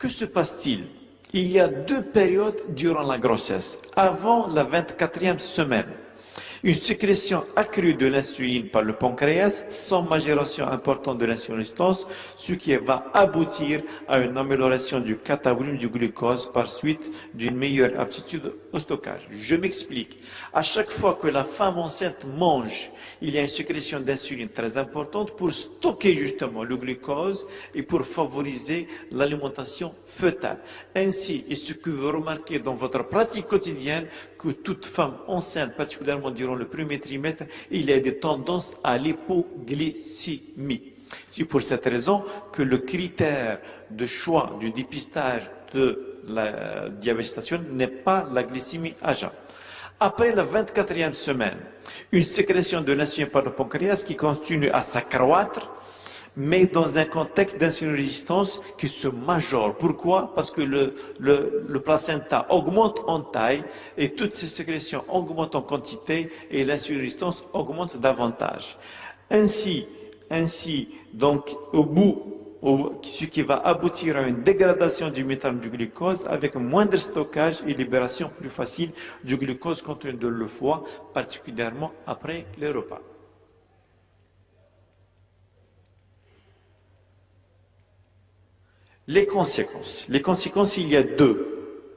Que se passe-t-il? Il y a deux périodes durant la grossesse. Avant la 24e semaine, une sécrétion accrue de l'insuline par le pancréas sans majoration importante de l'insulinistance, ce qui va aboutir à une amélioration du catabolisme du glucose par suite d'une meilleure aptitude au stockage. Je m'explique. À chaque fois que la femme enceinte mange, il y a une sécrétion d'insuline très importante pour stocker justement le glucose et pour favoriser l'alimentation fœtale. Ainsi, et ce que vous remarquez dans votre pratique quotidienne, que toute femme enceinte, particulièrement durant le premier trimestre, il y a des tendances à l'hypoglycémie. C'est pour cette raison que le critère de choix du dépistage de la diabète gestationnel n'est pas la glycémie à jeun. Après la 24e semaine, une sécrétion de l'insuline par le pancréas qui continue à s'accroître, mais dans un contexte d'insuline-résistance qui se majore. Pourquoi? Parce que le placenta augmente en taille et toutes ces sécrétions augmentent en quantité et l'insuline-résistance augmente davantage. Ainsi, donc, ce qui va aboutir à une dégradation du métabolisme du glucose avec moindre stockage et libération plus facile du glucose contenu dans le foie, particulièrement après les repas. Les conséquences. Les conséquences, il y a deux.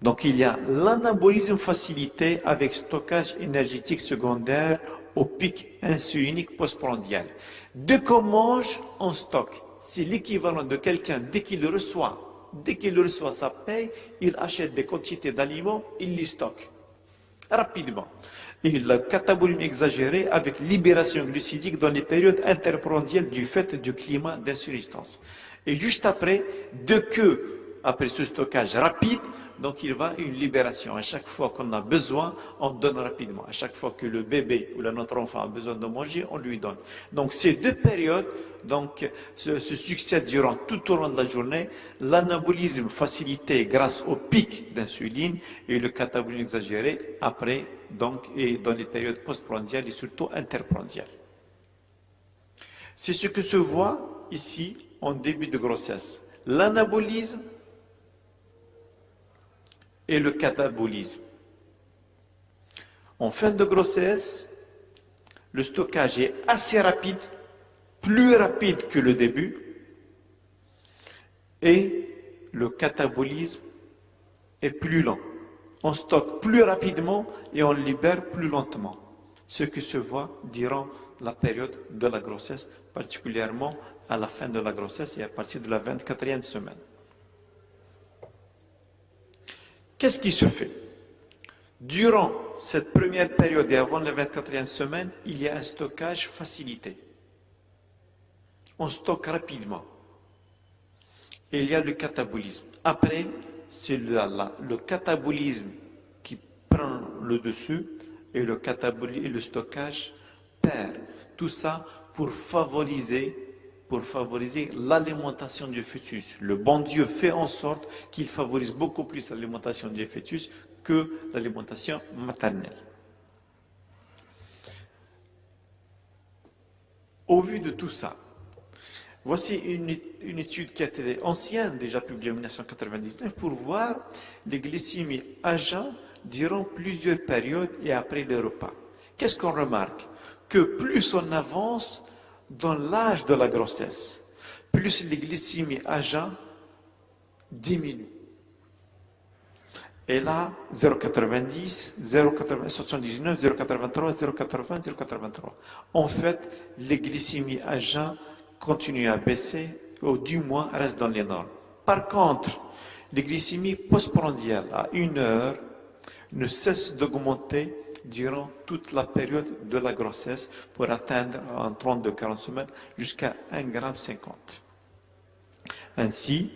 Donc, il y a l'anabolisme facilité avec stockage énergétique secondaire au pic insulinique postprandial. Dès qu'on mange, on stocke. C'est l'équivalent de quelqu'un, dès qu'il reçoit sa paye, il achète des quantités d'aliments, il les stocke rapidement. Et le catabolisme exagéré avec libération glucidique dans les périodes interprandiales du fait du climat d'insulinistance. Et juste après, après ce stockage rapide, donc il va une libération. À chaque fois qu'on a besoin, on donne rapidement. À chaque fois que le bébé ou notre enfant a besoin de manger, on lui donne. Donc ces deux périodes se succèdent tout au long de la journée. L'anabolisme facilité grâce au pic d'insuline et le catabolisme exagéré après, et dans les périodes postprandiales et surtout interprandiales. C'est ce que se voit ici en début de grossesse. L'anabolisme et le catabolisme. En fin de grossesse, le stockage est assez rapide, plus rapide que le début, et le catabolisme est plus lent. On stocke plus rapidement et on libère plus lentement. Ce qui se voit durant la période de la grossesse, particulièrement à la fin de la grossesse et à partir de la 24e semaine. Qu'est-ce qui se fait? Durant cette première période et avant la 24e semaine, il y a un stockage facilité. On stocke rapidement. Et il y a le catabolisme. Après, c'est le catabolisme qui prend le dessus et le stockage perd. Tout ça pour favoriser l'alimentation du fœtus. Le bon Dieu fait en sorte qu'il favorise beaucoup plus l'alimentation du fœtus que l'alimentation maternelle. Au vu de tout ça, voici une étude qui a été ancienne, déjà publiée en 1999, pour voir les glycémies à jeun durant plusieurs périodes et après les repas. Qu'est-ce qu'on remarque? Que plus on avance dans l'âge de la grossesse, plus les glycémies à jeun diminuent. Et là, 0,90, 0,79, 0,83, 0,80, 0,83. En fait, les glycémies à jeun continuent à baisser, ou du moins restent dans les normes. Par contre, les glycémies postprandiales à 1 heure ne cessent d'augmenter durant toute la période de la grossesse pour atteindre en 32-40 semaines jusqu'à 1,50 g. Ainsi,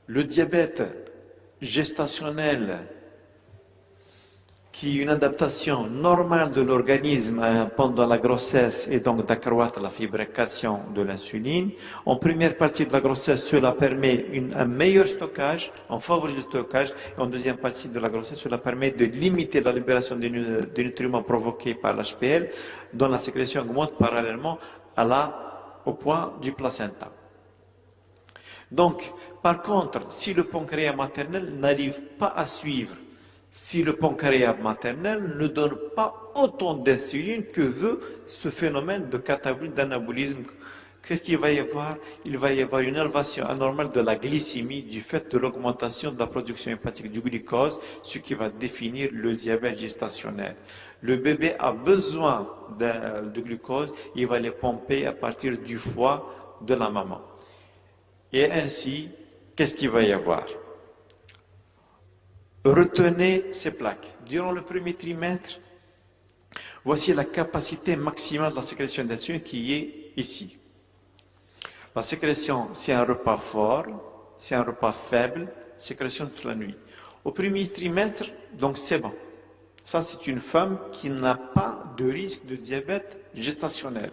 le diabète gestationnel, qui est une adaptation normale de l'organisme pendant la grossesse et donc d'accroître la fabrication de l'insuline. En première partie de la grossesse, cela permet un meilleur stockage, on favorise le stockage, et en deuxième partie de la grossesse, cela permet de limiter la libération des nutriments provoqués par l'HPL, dont la sécrétion augmente parallèlement à la au point du placenta. Donc, par contre, si le pancréas maternel n'arrive pas à suivre, si le pancréas maternel ne donne pas autant d'insuline que veut ce phénomène de catabolisme, d'anabolisme, qu'est-ce qu'il va y avoir? Il va y avoir une élévation anormale de la glycémie du fait de l'augmentation de la production hépatique du glucose, ce qui va définir le diabète gestationnel. Le bébé a besoin de glucose, il va les pomper à partir du foie de la maman. Et ainsi, qu'est-ce qu'il va y avoir? Retenez ces plaques. Durant le premier trimestre, voici la capacité maximale de la sécrétion d'insuline qui est ici. La sécrétion, c'est un repas fort, c'est un repas faible, sécrétion toute la nuit. Au premier trimestre, donc c'est bon. Ça, c'est une femme qui n'a pas de risque de diabète gestationnel.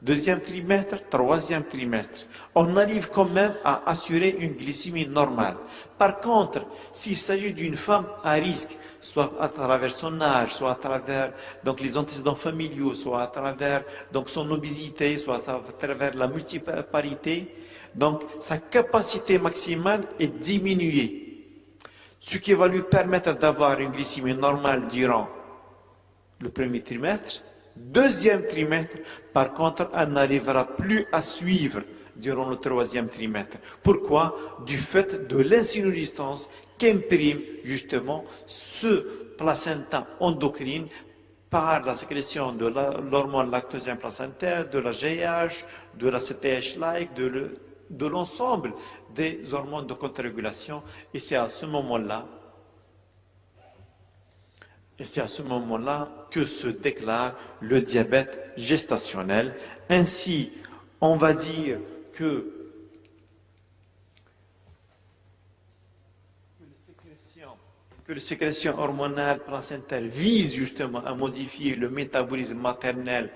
Deuxième trimestre, troisième trimestre, on arrive quand même à assurer une glycémie normale. Par contre, s'il s'agit d'une femme à risque, soit à travers son âge, soit à travers donc, les antécédents familiaux, soit à travers donc, son obésité, soit à travers la multiparité, donc sa capacité maximale est diminuée. Ce qui va lui permettre d'avoir une glycémie normale durant le premier trimestre. Deuxième trimestre, par contre, elle n'arrivera plus à suivre durant le troisième trimestre. Pourquoi? Du fait de l'insulinodistance qu'imprime justement ce placenta endocrine par la sécrétion de l'hormone lactosien placentaire, de la GH, de la CTH-like, de l'ensemble des hormones de contre-régulation. Et c'est à ce moment-là que se déclare le diabète gestationnel. Ainsi, on va dire que les sécrétions hormonales placentaires visent justement à modifier le métabolisme maternel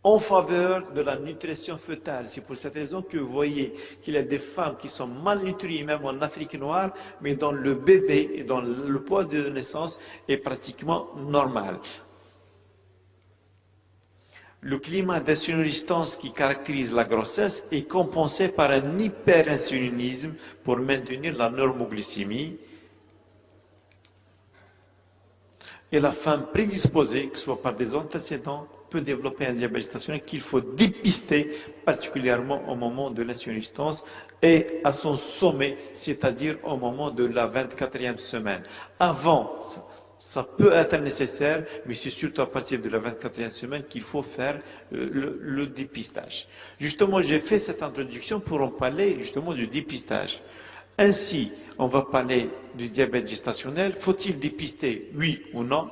en faveur de la nutrition fœtale. C'est pour cette raison que vous voyez qu'il y a des femmes qui sont malnutries, même en Afrique noire, mais dont le bébé et dont le poids de naissance est pratiquement normal. Le climat d'insulinodistance qui caractérise la grossesse est compensé par un hyperinsulinisme pour maintenir la normoglycémie. Et la femme prédisposée, que ce soit par des antécédents, peut développer un diabète gestationnel qu'il faut dépister particulièrement au moment de l'insulinodistance et à son sommet, c'est-à-dire au moment de la 24e semaine. Avant, ça peut être nécessaire, mais c'est surtout à partir de la 24e semaine qu'il faut faire le dépistage. Justement, j'ai fait cette introduction pour en parler justement du dépistage. Ainsi, on va parler du diabète gestationnel. Faut-il dépister, oui ou non?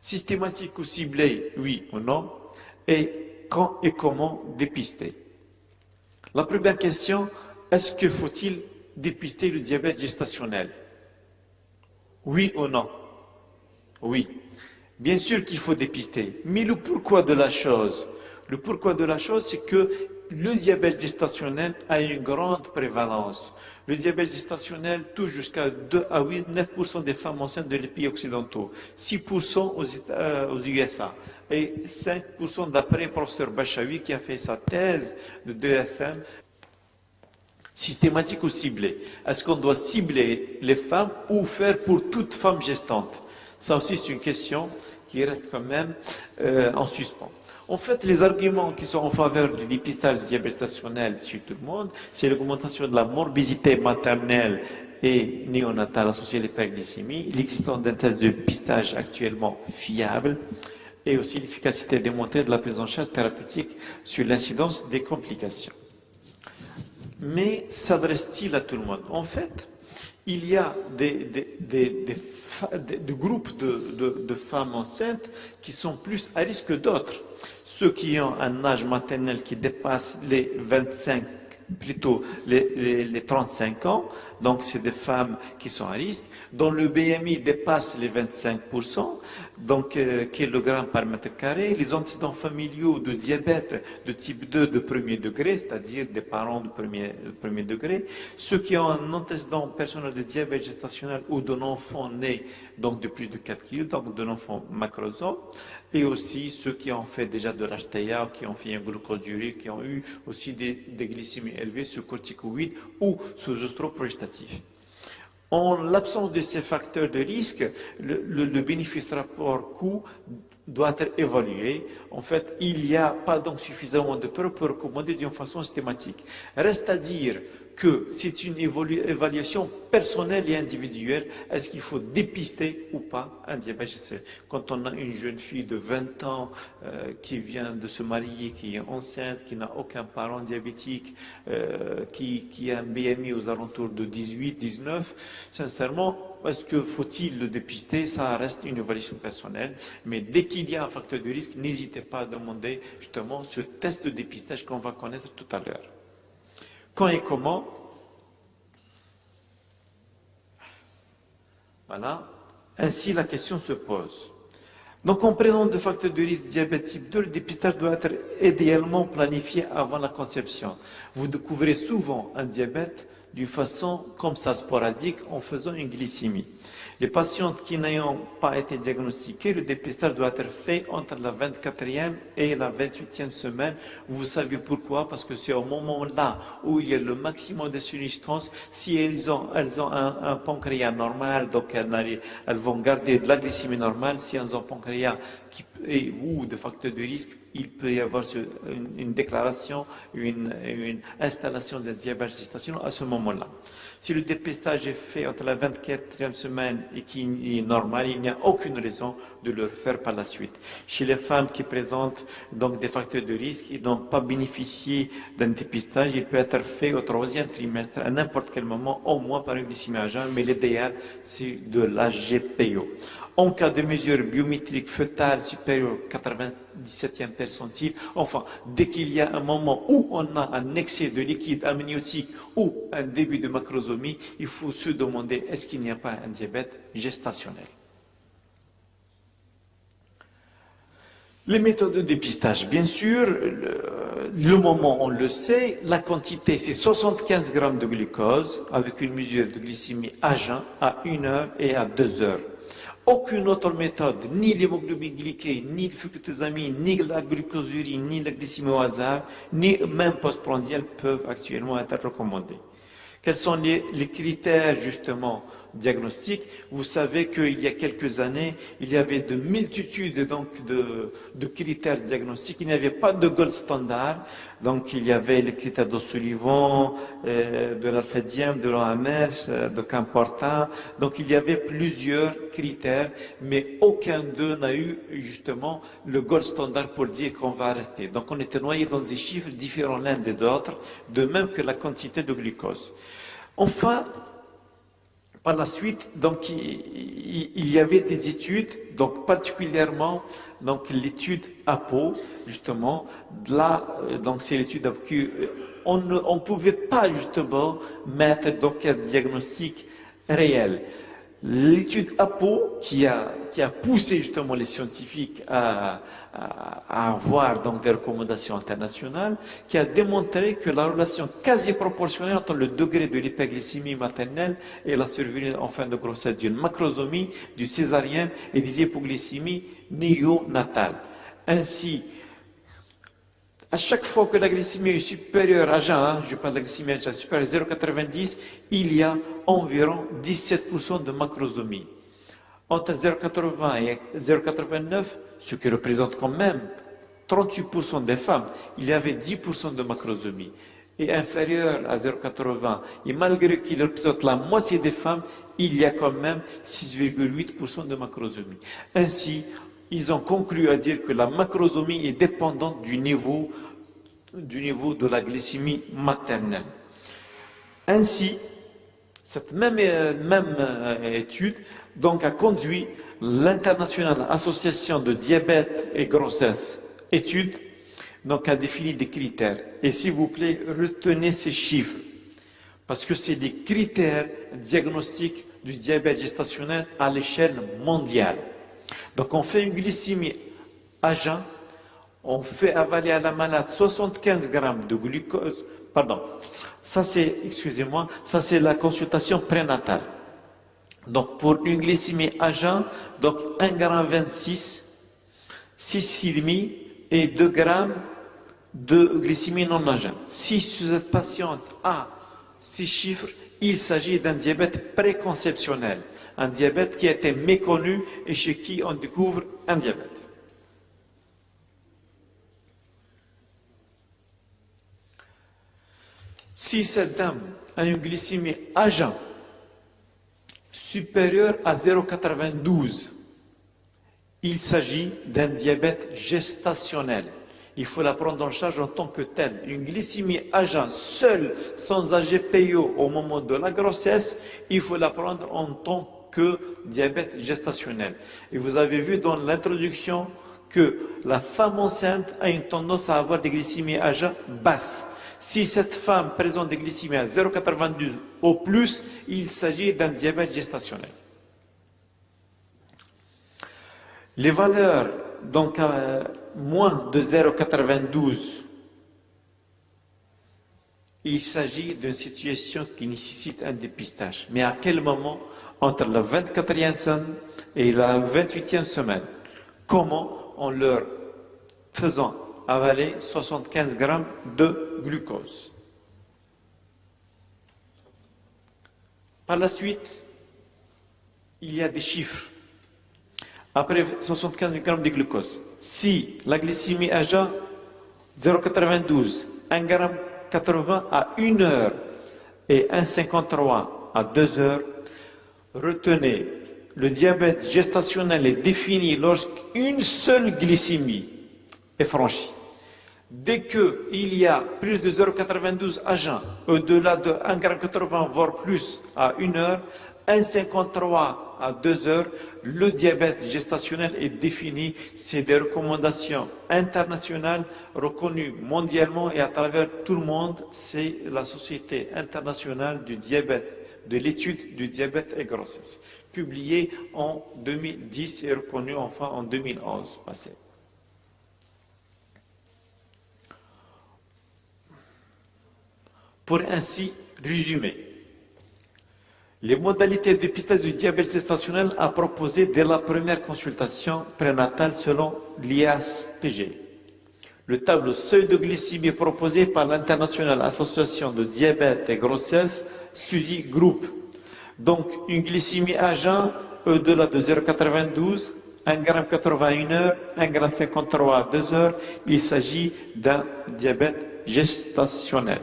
Systématique ou ciblé, oui ou non? Et quand et comment dépister? La première question, est-ce que faut-il dépister le diabète gestationnel? Oui ou non? Oui. Bien sûr qu'il faut dépister. Mais le pourquoi de la chose? Le pourquoi de la chose, c'est que le diabète gestationnel a une grande prévalence. Le diabète gestationnel touche jusqu'à 2 à 9% des femmes enceintes de les pays occidentaux, 6% aux USA et 5% d'après le professeur Bachaoui qui a fait sa thèse de DSM. Systématique ou ciblée? Est-ce qu'on doit cibler les femmes ou faire pour toute femme gestante? Ça aussi c'est une question qui reste quand même en suspens. En fait, les arguments qui sont en faveur du dépistage du diabète gestationnel chez tout le monde, c'est l'augmentation de la morbidité maternelle et néonatale associée à l'hyperglycémie, l'existence d'un test de dépistage actuellement fiable, et aussi l'efficacité démontrée de la prise en charge thérapeutique sur l'incidence des complications. Mais s'adresse-t-il à tout le monde? En fait, il y a des groupes de femmes enceintes qui sont plus à risque que d'autres. Ceux qui ont un âge maternel qui dépasse les 25, plutôt les 35 ans, donc c'est des femmes qui sont à risque, dont le BMI dépasse les 25%, donc kilogrammes par mètre carré, les antécédents familiaux de diabète de type 2 de premier degré, c'est-à-dire des parents de premier degré, ceux qui ont un antécédent personnel de diabète gestationnel ou d'un enfant né donc de plus de 4 kg, donc d'un enfant macrosome, et aussi ceux qui ont fait déjà de l'HTA, qui ont fait un glucose qui ont eu aussi des glycémies élevées sous corticoïdes ou sous ostroprogestatifs. En l'absence de ces facteurs de risque, le bénéfice rapport coût doit être évalué. En fait, il n'y a pas donc suffisamment de preuves pour recommander d'une façon systématique. Reste à dire que c'est une évaluation personnelle et individuelle. Est-ce qu'il faut dépister ou pas un diabète? Quand on a une jeune fille de 20 ans qui vient de se marier, qui est enceinte, qui n'a aucun parent diabétique, qui a un BMI aux alentours de 18, 19, sincèrement, est-ce que faut-il le dépister? Ça reste une évaluation personnelle. Mais dès qu'il y a un facteur de risque, n'hésitez pas à demander justement ce test de dépistage qu'on va connaître tout à l'heure. Quand et comment? Voilà. Ainsi, la question se pose. Donc, en présence de facteurs de risque diabète type 2, le dépistage doit être idéalement planifié avant la conception. Vous découvrez souvent un diabète d'une façon comme ça, sporadique, en faisant une glycémie. Les patientes qui n'ayant pas été diagnostiquées, le dépistage doit être fait entre la 24e et la 28e semaine. Vous savez pourquoi? Parce que c'est au moment là où il y a le maximum de substances. Si elles ont un pancréas normal, donc elles vont garder de la glycémie normale. Si elles ont un pancréas ou de facteurs de risque, il peut y avoir une déclaration, une installation de diabète gestationnel à ce moment-là. Si le dépistage est fait entre la 24e semaine et qui est normal, il n'y a aucune raison de le faire par la suite. Chez les femmes qui présentent donc des facteurs de risque et n'ont pas bénéficié d'un dépistage, il peut être fait au 3e trimestre, à n'importe quel moment, au moins par une glycémie à jeun, mais l'idéal, c'est de la GPO. En cas de mesure biométrique fœtale supérieure au 97e percentile, enfin, dès qu'il y a un moment où on a un excès de liquide amniotique ou un début de macrosomie, il faut se demander est-ce qu'il n'y a pas un diabète gestationnel. Les méthodes de dépistage, bien sûr, le moment on le sait, la quantité c'est 75 grammes de glucose avec une mesure de glycémie à jeun à 1 heure et à 2 heures. Aucune autre méthode, ni l'hémoglobine glyquée, ni le fructosamine, ni la glucosurine, ni la glycémie au hasard, ni même postprandial peuvent actuellement être recommandées. Quels sont les critères justement diagnostiques? Vous savez qu'il y a quelques années, il y avait de multitudes donc de critères diagnostiques. Il n'y avait pas de gold standard. Donc il y avait les critères d'O'Sullivan, de l'Alpha-Dième, de l'OMS, de Camportin. Donc il y avait plusieurs critères, mais aucun d'eux n'a eu justement le gold standard pour dire qu'on va rester. Donc on était noyé dans des chiffres différents l'un des autres, de même que la quantité de glucose. Enfin, par la suite, donc, il y avait des études, donc particulièrement donc, l'étude APO, justement, là, donc c'est l'étude APO, on ne pouvait pas justement mettre donc, un diagnostic réel. L'étude APO qui a poussé justement les scientifiques à avoir donc des recommandations internationales, qui a démontré que la relation quasi proportionnelle entre le degré de l'hyperglycémie maternelle et la survenue en fin de grossesse d'une macrosomie, du césarienne et des hypoglycémies néonatales. Ainsi, à chaque fois que la glycémie est supérieure à jeun, je parle de la glycémie à jeun, supérieure à 0,90, il y a environ 17% de macrosomie. Entre 0,80 et 0,89, ce qui représente quand même 38% des femmes, il y avait 10% de macrosomie. Et inférieur à 0,80, et malgré qu'il représente la moitié des femmes, il y a quand même 6,8% de macrosomie. Ainsi, ils ont conclu à dire que la macrosomie est dépendante du niveau de la glycémie maternelle. Ainsi, cette même étude donc, a conduit l'International Association de diabète et grossesse étude donc, a défini des critères. Et s'il vous plaît, retenez ces chiffres. parce que c'est les critères diagnostiques du diabète gestationnel à l'échelle mondiale. Donc on fait une glycémie à jeun, on fait avaler à la malade 75 grammes de glucose, pardon, ça c'est, excusez-moi, ça c'est la consultation prénatale. Donc pour une glycémie à jeun, donc 1,26 g, 6,5 et 2 grammes de glycémie non à jeun. Si cette patiente a ces chiffres, il s'agit d'un diabète préconceptionnel, un diabète qui a été méconnu et chez qui on découvre un diabète. Si cette dame a une glycémie à jeun supérieure à 0,92, il s'agit d'un diabète gestationnel. Il faut la prendre en charge en tant que telle. Une glycémie à jeun seule, sans AGPO au moment de la grossesse, il faut la prendre en tant que diabète gestationnel. Et vous avez vu dans l'introduction que la femme enceinte a une tendance à avoir des glycémies à jeun basses. Si cette femme présente des glycémies à 0,92 au plus, il s'agit d'un diabète gestationnel. Les valeurs, donc moins de 0,92, il s'agit d'une situation qui nécessite un dépistage. Mais à quel moment? Entre la 24e semaine et la 28e semaine. Comment? En leur faisant avaler 75 grammes de glucose. Par la suite, il y a des chiffres. Après 75 grammes de glucose, si la glycémie à jeun 0,92, 1,80 g à 1 heure et 1,53 à 2 heures, retenez, le diabète gestationnel est défini lorsqu'une seule glycémie est franchie. Dès qu'il y a plus de 0,92 à jeun, au-delà de 1,80 g, voire plus à 1 heure, 1,53 à 2 heures, le diabète gestationnel est défini. C'est des recommandations internationales reconnues mondialement et à travers tout le monde. C'est la Société internationale du diabète, de l'étude du diabète et grossesse, publiée en 2010 et reconnue enfin en 2011 passé. Pour ainsi résumer, les modalités de dépistage du diabète gestationnel à proposer dès la première consultation prénatale selon l'IAS-PG. Le tableau seuil de glycémie proposé par l'Internationale Association de diabète et grossesse Study Group. Donc une glycémie à jeun au-delà de 0,92, 1,81 g, 1,53 à 2 heures, il s'agit d'un diabète gestationnel.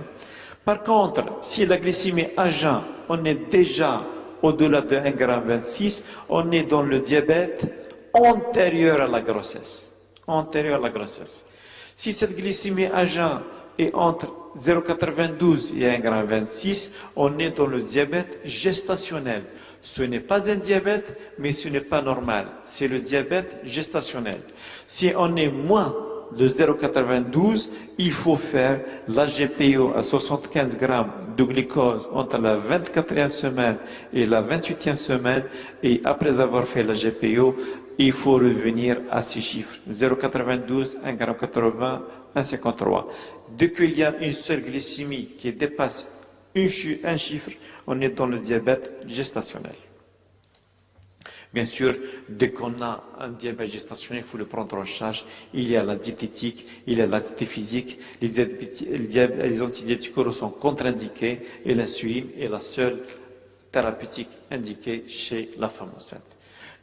Par contre, si la glycémie à jeun, on est déjà au-delà de 1,26 g, on est dans le diabète antérieur à la grossesse. Antérieur à la grossesse. Si cette glycémie à jeun est entre 0,92 et 1,26 g, on est dans le diabète gestationnel. Ce n'est pas un diabète, mais ce n'est pas normal. C'est le diabète gestationnel. Si on est moins de 0,92, il faut faire l'AGPO à 75 grammes de glucose entre la 24e semaine et la 28e semaine. Et après avoir fait l'AGPO, il faut revenir à ces chiffres. 0,92, 1,80 g, 1,53. Dès qu'il y a une seule glycémie qui dépasse un chiffre, on est dans le diabète gestationnel. Bien sûr, dès qu'on a un diabète gestationnel, il faut le prendre en charge. Il y a la diététique, il y a l'activité physique. Les antibiotiques sont contre-indiqués et l'insuline est la seule thérapeutique indiquée chez la femme enceinte.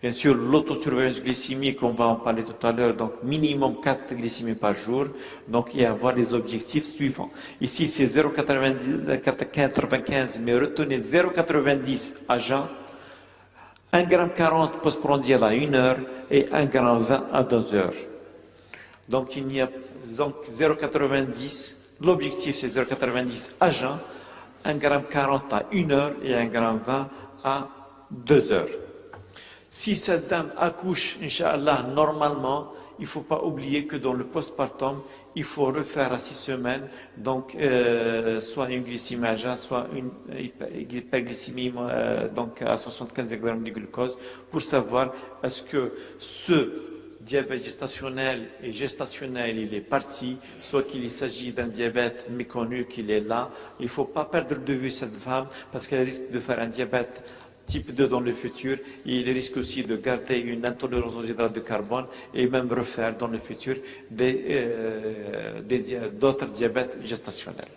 Bien sûr, l'autosurveillance glycémique, on va en parler tout à l'heure, donc minimum 4 glycémies par jour, donc et avoir les objectifs suivants. Ici, c'est 0,95, mais retenez 0,90 à jeun, 1,40 g postprandial à 1 heure et 1,20 g à 2 heures. Donc il y a 0,90, l'objectif c'est 0,90 à jeun, 1,40 g à 1 heure et 1,20 g à 2 heures. Si cette dame accouche, Inch'Allah, normalement, il ne faut pas oublier que dans le postpartum, il faut refaire à 6 semaines, donc soit une glycémie à jeun, soit une hyperglycémie donc à 75 grammes de glucose, pour savoir est-ce que ce diabète gestationnel et gestationnel, il est parti, soit qu'il s'agit d'un diabète méconnu, qu'il est là. Il ne faut pas perdre de vue cette femme parce qu'elle risque de faire un diabète type 2 dans le futur. Et il risque aussi de garder une intolérance aux hydrates de carbone et même refaire dans le futur d'autres diabètes gestationnels.